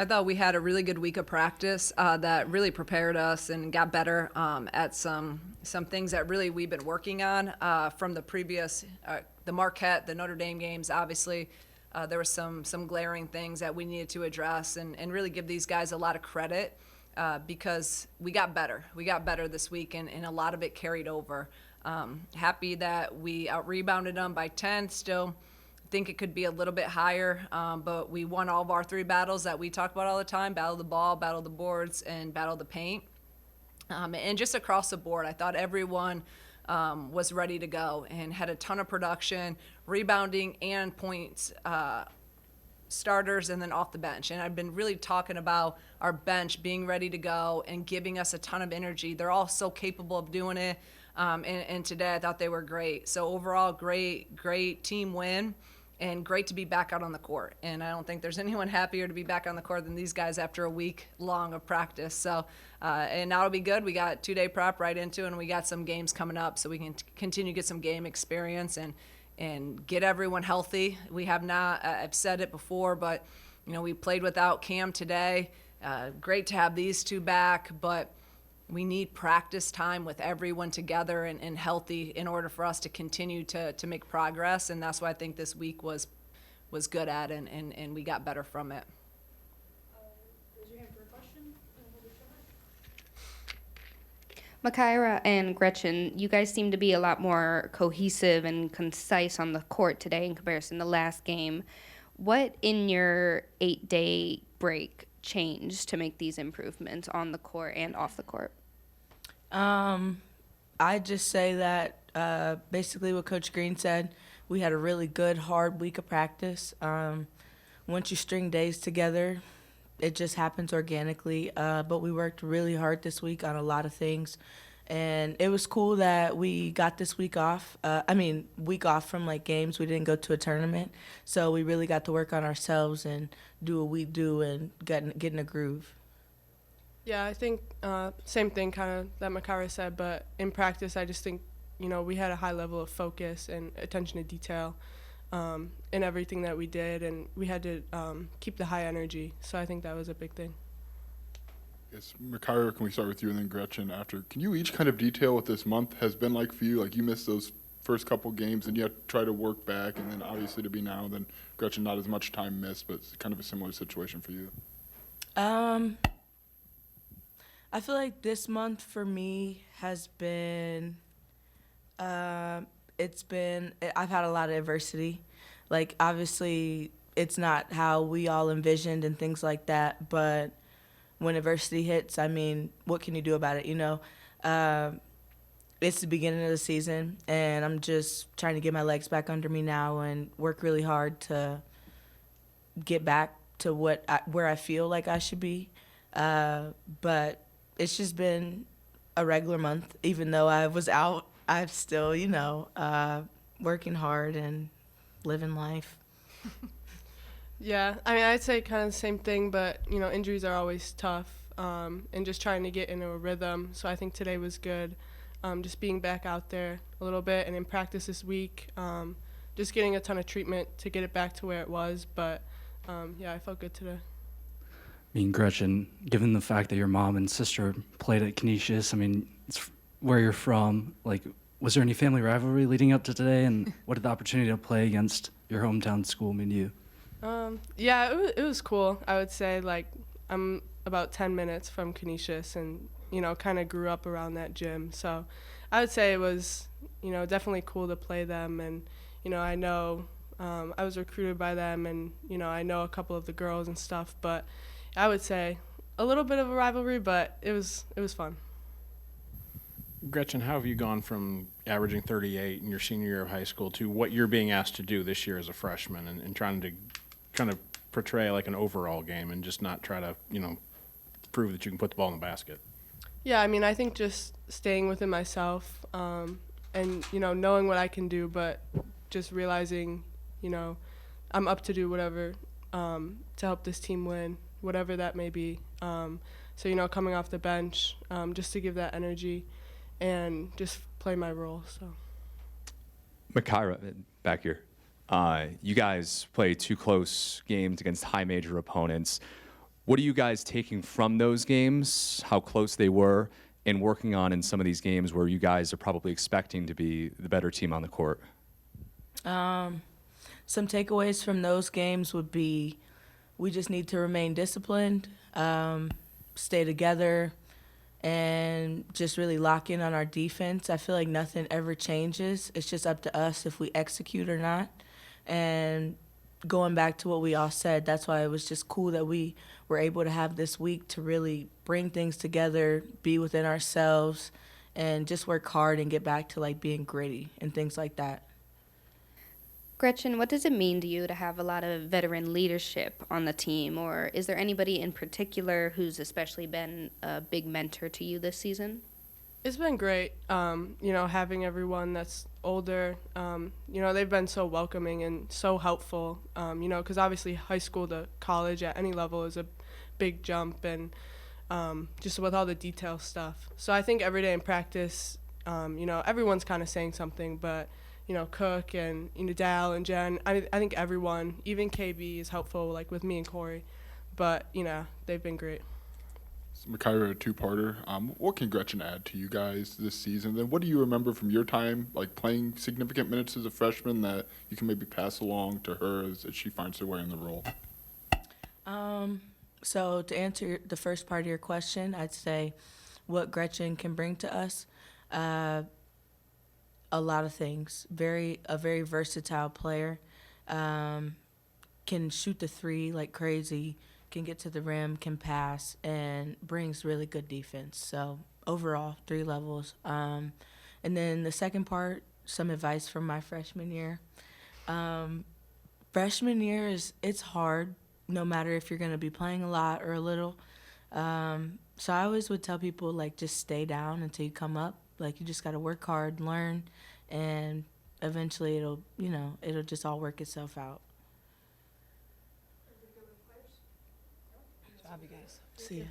I thought we had a really good week of practice that really prepared us and got better at some things that really we've been working on from the previous, the Marquette, the Notre Dame games. Obviously, there were some glaring things that we needed to address and really give these guys a lot of credit because we got better. We got better this week, and a lot of it carried over. Happy that we out-rebounded them by 10 still. Think it could be a little bit higher, but we won all of our 3 battles that we talk about all the time: battle the ball, battle the boards, and battle the paint. And just across the board, I thought everyone was ready to go and had a ton of production, rebounding, and points, starters, and then off the bench. And I've been really talking about our bench being ready to go and giving us a ton of energy. They're all so capable of doing it. And today I thought they were great. So overall, great team win. And great to be back out on the court. And I don't think there's anyone happier to be back on the court than these guys after a week long of practice. So, and now it'll be good. We got 2-day prep right into it, and we got some games coming up so we can continue to get some game experience and get everyone healthy. We have not, I've said it before, but, we played without Cam today. Great to have these 2 back, but we need practice time with everyone together and healthy in order for us to continue to make progress. And that's what I think this week was good at, and we got better from it. Raise your hand for a question. Makira and Gretchen, you guys seem to be a lot more cohesive and concise on the court today in comparison to last game. What in your 8-day break changed to make these improvements on the court and off the court? I just say that basically what Coach Green said, we had a really good, hard week of practice. Once you string days together, it just happens organically. But we worked really hard this week on a lot of things. And it was cool that we got this week off. Week off from games. We didn't go to a tournament. So we really got to work on ourselves and do what we do and get in a groove. Yeah, I think same thing kind of that Makira said, but in practice I just think, we had a high level of focus and attention to detail in everything that we did, and we had to keep the high energy. So I think that was a big thing. Yes, Makira, can we start with you and then Gretchen after? Can you each kind of detail what this month has been like for you? You missed those first couple games and you have to try to work back, and then obviously to be now, then Gretchen, not as much time missed, but it's kind of a similar situation for you. I feel like this month for me has been, I've had a lot of adversity. Obviously, it's not how we all envisioned and things like that, but when adversity hits, what can you do about it, It's the beginning of the season, and I'm just trying to get my legs back under me now and work really hard to get back to where I feel like I should be. But it's just been a regular month. Even though I was out, I'm still, working hard and living life. Yeah, I'd say kind of the same thing, but, injuries are always tough, and just trying to get into a rhythm. So I think today was good, just being back out there a little bit, and in practice this week, just getting a ton of treatment to get it back to where it was. But, I felt good today. Gretchen, given the fact that your mom and sister played at Canisius, it's where you're from, was there any family rivalry leading up to today, and what did the opportunity to play against your hometown school mean to you? Yeah, it was cool. I would say, I'm about 10 minutes from Canisius and, kind of grew up around that gym. So I would say it was, definitely cool to play them. And, I know I was recruited by them, and, I know a couple of the girls and stuff, but I would say a little bit of a rivalry, but it was fun. Gretchen, how have you gone from averaging 38 in your senior year of high school to what you're being asked to do this year as a freshman, and trying to kind of portray an overall game and just not try to, prove that you can put the ball in the basket? Yeah, I think just staying within myself and, knowing what I can do, but just realizing, I'm up to do whatever to help this team win, whatever that may be. So, coming off the bench, just to give that energy and just play my role. So, Makira, back here. You guys play 2 close games against high major opponents. What are you guys taking from those games, how close they were, and working on in some of these games where you guys are probably expecting to be the better team on the court? Some takeaways from those games would be we just need to remain disciplined, stay together, and just really lock in on our defense. I feel like nothing ever changes. It's just up to us if we execute or not. And going back to what we all said, that's why it was just cool that we were able to have this week to really bring things together, be within ourselves, and just work hard and get back to like being gritty and things like that. Gretchen, what does it mean to you to have a lot of veteran leadership on the team, or is there anybody in particular who's especially been a big mentor to you this season? It's been great, having everyone that's older. They've been so welcoming and so helpful, because obviously high school to college at any level is a big jump, and just with all the detail stuff. So I think every day in practice, everyone's kind of saying something, but Cook and Dal and Jen, I think everyone, even KB is helpful, like with me and Corey, but they've been great. So Makira, a two-parter. What can Gretchen add to you guys this season? Then what do you remember from your time, like playing significant minutes as a freshman, that you can maybe pass along to her as she finds her way in the role? So to answer the first part of your question, I'd say what Gretchen can bring to us. A lot of things. A very versatile player. Can shoot the three like crazy, can get to the rim, can pass, and brings really good defense. So overall, 3 levels. And then the second part, some advice from my freshman year. Freshman year it's hard, no matter if you're going to be playing a lot or a little. So I always would tell people, like, just stay down until you come up. Like, you just got to work hard, learn, and eventually it'll just all work itself out. Good job, you guys. See ya.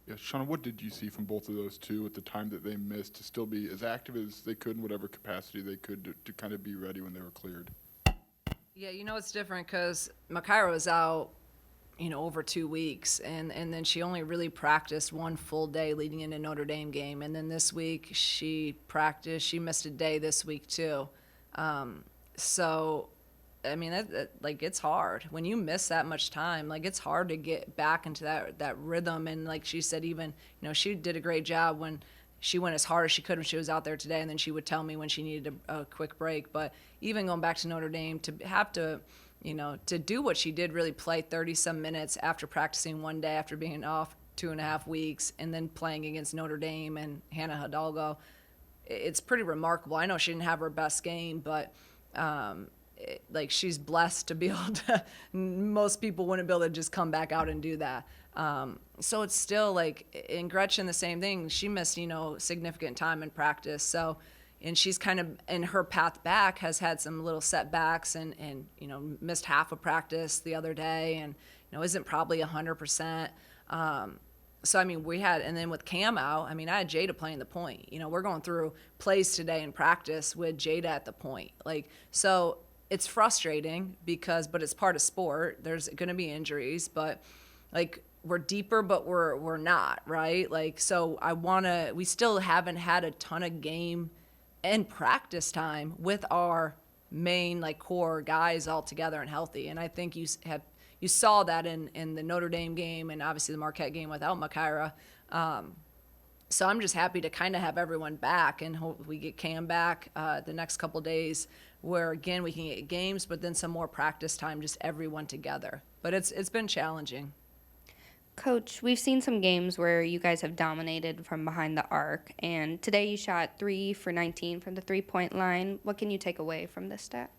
Yeah, Shauna, what did you see from both of those two at the time that they missed to still be as active as they could in whatever capacity they could to kind of be ready when they were cleared? Yeah, it's different because Makira was out, over 2 weeks, and then she only really practiced 1 full day leading into Notre Dame game, and then this week she missed a day this week too. So, I mean, it's hard when you miss that much time. Like, it's hard to get back into that rhythm, and like she said, even she did a great job when she went as hard as she could when she was out there today, and then she would tell me when she needed a quick break. But even going back to Notre Dame, to have to, to do what she did, really play 30-some minutes after practicing 1 day, after being off 2.5 weeks, and then playing against Notre Dame and Hannah Hidalgo, it's pretty remarkable. I know she didn't have her best game, but she's blessed to be able to, most people wouldn't be able to just come back out and do that. So it's still in Gretchen, the same thing. She missed, significant time in practice. So, and she's kind of, in her path back, has had some little setbacks and missed half of practice the other day and, isn't probably 100%. So, I mean, and then with Cam out, I mean, I had Jada playing the point. We're going through plays today in practice with Jada at the point. So it's frustrating but it's part of sport. There's going to be injuries, but we're deeper, but we're not, right? So we still haven't had a ton of game and practice time with our main core guys all together and healthy. And I think you saw that in the Notre Dame game and obviously the Marquette game without Makira. So I'm just happy to kind of have everyone back, and hope we get Cam back the next couple days, where again we can get games, but then some more practice time, just everyone together. But it's been challenging. Coach, we've seen some games where you guys have dominated from behind the arc, and today you shot 3 for 19 from the 3-point line. What can you take away from this stat?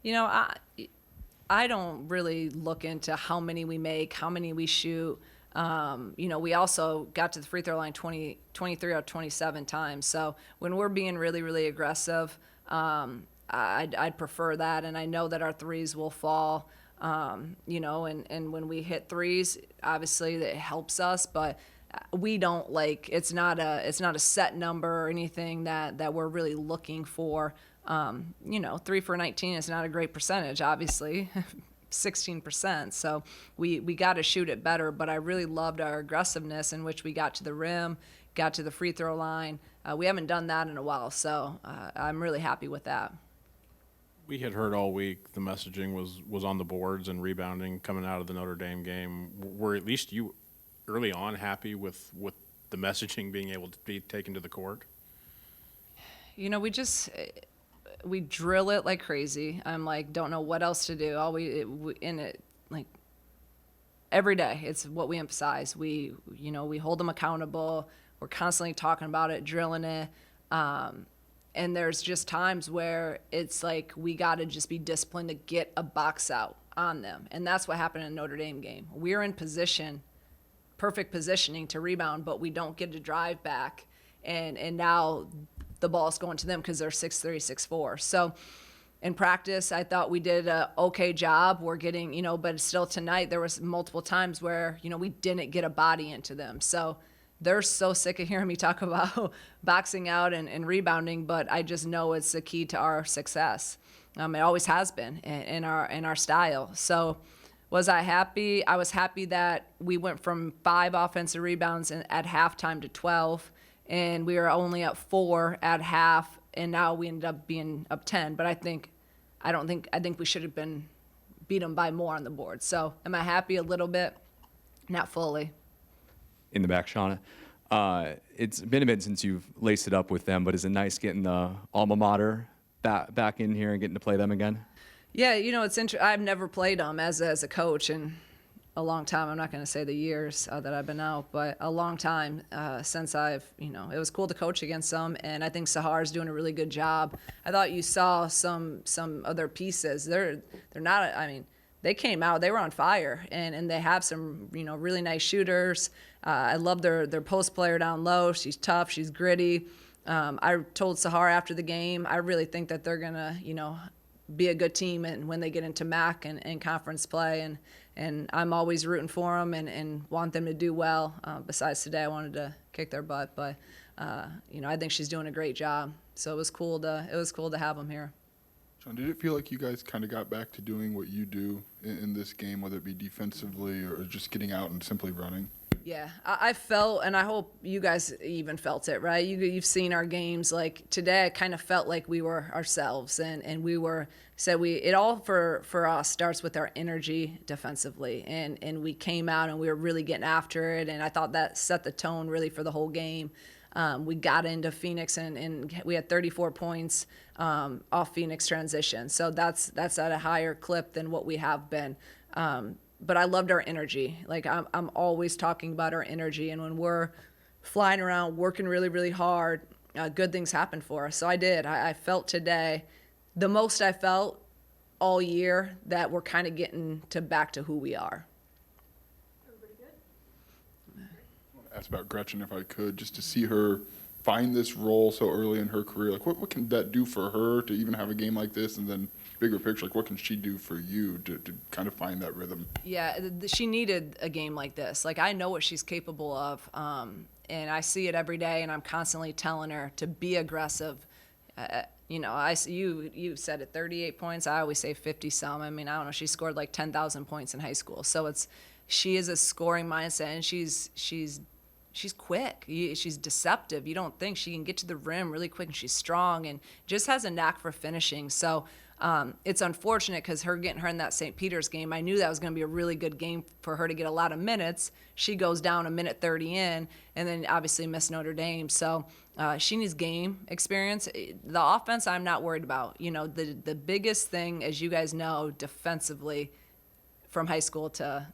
I don't really look into how many we make, how many we shoot. We also got to the free throw line 23 out of 27 times. So when we're being really, really aggressive, I'd prefer that. And I know that our threes will fall. you know, and when we hit threes, obviously that helps us, but we don't it's not a set number or anything that we're really looking for. You know, 3 for 19 is not a great percentage, obviously. 16%. So we got to shoot it better, but I really loved our aggressiveness in which we got to the rim, got to the free throw line. We haven't done that in a while, so I'm really happy with that. We had heard all week the messaging was on the boards and rebounding coming out of the Notre Dame game. Were at least you early on happy with the messaging being able to be taken to the court? You know, we drill it like crazy. I'm like, don't know what else to do. Every day, it's what we emphasize. We hold them accountable. We're constantly talking about it, drilling it. And there's just times where it's like we got to just be disciplined to get a box out on them. And that's what happened in the Notre Dame game. We're in position, perfect positioning to rebound, but we don't get to drive back. And now the ball's going to them because they're 6'3", 6'4". So in practice, I thought we did a okay job. We're getting, but still tonight there was multiple times where, we didn't get a body into them. So they're so sick of hearing me talk about boxing out and rebounding, but I just know it's the key to our success. It always has been in our style. So was I happy? I was happy that we went from 5 offensive rebounds at halftime to 12, and we were only up 4 at half, and now we ended up being up 10. But I think we should have beat them by more on the board. So am I happy a little bit? Not fully. In the back, Shauna. It's been a bit since you've laced it up with them, but is it nice getting the alma mater back in here and getting to play them again? Yeah, it's interesting. I've never played them as a coach in a long time. I'm not going to say the years that I've been out, but a long time since it was cool to coach against them, and I think Sahar's doing a really good job. I thought you saw some other pieces. They're not, they came out, they were on fire, and they have some, really nice shooters. I love their post player down low. She's tough, she's gritty. I told Sahar after the game, I really think that they're going to, be a good team and when they get into MAC and conference play, and I'm always rooting for them and want them to do well. Besides today, I wanted to kick their butt, but I think she's doing a great job. So it was cool to have them here. John, did it feel like you guys kind of got back to doing what you do in this game, whether it be defensively or just getting out and simply running? Yeah, I felt, and I hope you guys even felt it, right? You've seen our games. Like today, I kind of felt like we were ourselves, and we were. So it all for us starts with our energy defensively, and we came out and we were really getting after it, and I thought that set the tone really for the whole game. We got into Phoenix and we had 34 points off Phoenix transition, so that's at a higher clip than what we have been. But I loved our energy. Like I'm always talking about our energy, and when we're flying around, working really, really hard, good things happen for us. So I did. I felt today the most I felt all year that we're kind of getting back to who we are. I want to ask about Gretchen, if I could, just to see her find this role so early in her career. Like, what can that do for her to even have a game like this, and then bigger picture, like what can she do for you to kind of find that rhythm? Yeah, she needed a game like this. Like I know what she's capable of, and I see it every day, and I'm constantly telling her to be aggressive. You said it, 38 points. I always say 50 some. I don't know. She scored like 10,000 points in high school, so she is a scoring mindset, and she's quick. She's deceptive. You don't think she can get to the rim really quick, and she's strong and just has a knack for finishing. So it's unfortunate because getting her in that St. Peter's game, I knew that was going to be a really good game for her to get a lot of minutes. She goes down a minute 30 in, and then obviously missed Notre Dame. So she needs game experience. The offense I'm not worried about. The biggest thing, as you guys know, defensively from high school to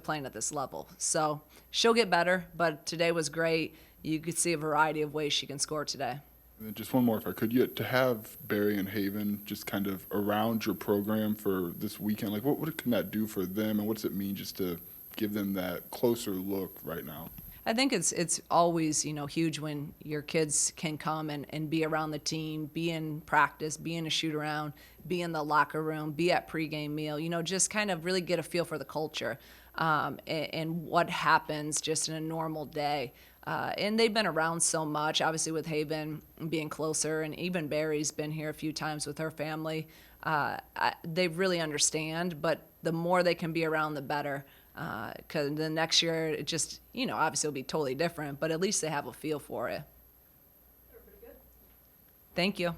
playing at this level. So she'll get better, but today was great. You could see a variety of ways she can score today. And then just one more, if I could. To have Barry and Haven just kind of around your program for this weekend, like what can that do for them, and what does it mean just to give them that closer look right now? I think it's always, huge when your kids can come and be around the team, be in practice, be in a shoot around, be in the locker room, be at pregame meal, just kind of really get a feel for the culture and what happens just in a normal day. And they've been around so much, obviously with Haven being closer, and even Barry's been here a few times with her family. They really understand, but the more they can be around, the better. Because the next year, it just, obviously it'll be totally different, but at least they have a feel for it. Thank you.